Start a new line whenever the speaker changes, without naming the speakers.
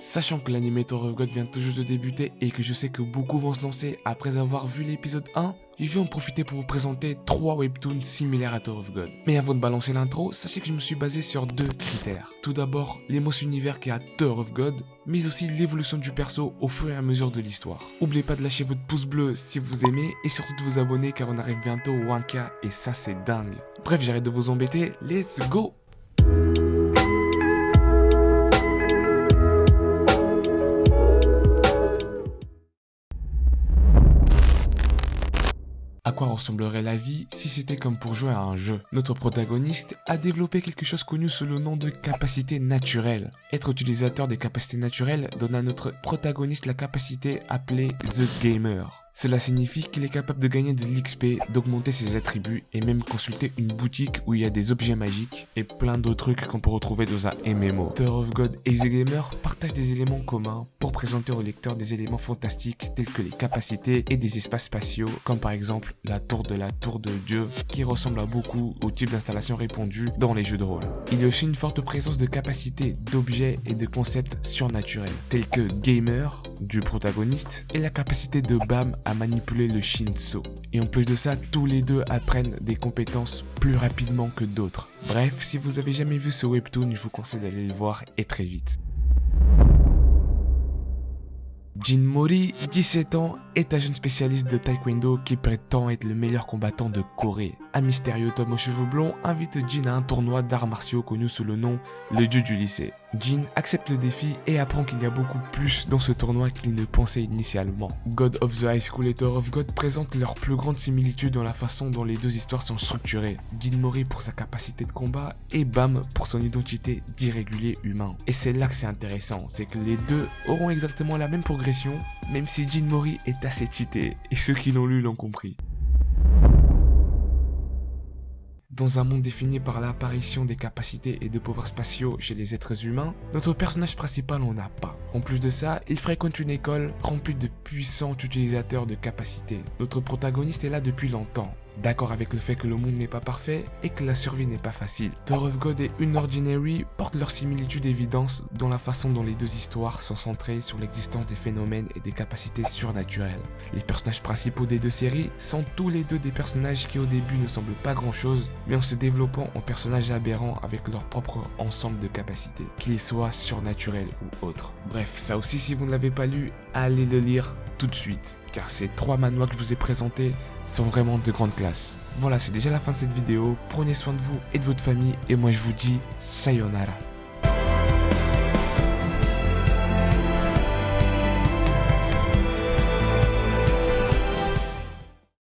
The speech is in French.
Sachant que l'anime Tower of God vient tout juste de débuter et que je sais que beaucoup vont se lancer après avoir vu l'épisode 1, je vais en profiter pour vous présenter 3 webtoons similaires à Tower of God. Mais avant de balancer l'intro, sachez que je me suis basé sur 2 critères. Tout d'abord, l'émotion univers qu'il y a à Tower of God, mais aussi l'évolution du perso au fur et à mesure de l'histoire. N'oubliez pas de lâcher votre pouce bleu si vous aimez et surtout de vous abonner car on arrive bientôt au 1K et ça c'est dingue. Bref, j'arrête de vous embêter, let's go! À quoi ressemblerait la vie si c'était comme pour jouer à un jeu? Notre protagoniste a développé quelque chose connu sous le nom de capacité naturelle. Être utilisateur des capacités naturelles donne à notre protagoniste la capacité appelée The Gamer. Cela signifie qu'il est capable de gagner de l'XP, d'augmenter ses attributs et même consulter une boutique où il y a des objets magiques et plein d'autres trucs qu'on peut retrouver dans un MMO. Tower of God et The Gamer partagent des éléments communs pour présenter au lecteur des éléments fantastiques tels que les capacités et des espaces spatiaux comme par exemple la tour de Dieu qui ressemble à beaucoup au type d'installation répandue dans les jeux de rôle. Il y a aussi une forte présence de capacités, d'objets et de concepts surnaturels tels que Gamer du protagoniste et la capacité de Bam à manipuler le Shinso. Et en plus de ça, tous les deux apprennent des compétences plus rapidement que d'autres. Bref, si vous avez jamais vu ce webtoon, je vous conseille d'aller le voir et très vite. Jin Mori, 17 ans, est un jeune spécialiste de taekwondo qui prétend être le meilleur combattant de Corée. Un mystérieux homme aux cheveux blonds invite Jin à un tournoi d'arts martiaux connu sous le nom le Dieu du lycée. Jin accepte le défi et apprend qu'il y a beaucoup plus dans ce tournoi qu'il ne pensait initialement. God of the High School et Tower of God présentent leur plus grande similitude dans la façon dont les deux histoires sont structurées. Jin Mori pour sa capacité de combat et Bam pour son identité d'irrégulier humain. Et c'est là que c'est intéressant, c'est que les deux auront exactement la même progression, même si Jin Mori est assez cheaté, et ceux qui l'ont lu l'ont compris. Dans un monde défini par l'apparition des capacités et de pouvoirs spatiaux chez les êtres humains, notre personnage principal n'en a pas. En plus de ça, il fréquente une école remplie de puissants utilisateurs de capacités. Notre protagoniste est là depuis longtemps, d'accord avec le fait que le monde n'est pas parfait et que la survie n'est pas facile. Tower of God et Unordinary portent leur similitude évidence dans la façon dont les deux histoires sont centrées sur l'existence des phénomènes et des capacités surnaturelles. Les personnages principaux des deux séries sont tous les deux des personnages qui au début ne semblent pas grand chose, mais en se développant en personnages aberrants avec leur propre ensemble de capacités, qu'ils soient surnaturels ou autres. Bref, ça aussi si vous ne l'avez pas lu, allez le lire tout de suite, car ces 3 manhwas que je vous ai présentés sont vraiment de grande classe. Voilà, c'est déjà la fin de cette vidéo, prenez soin de vous et de votre famille, et moi je vous dis sayonara.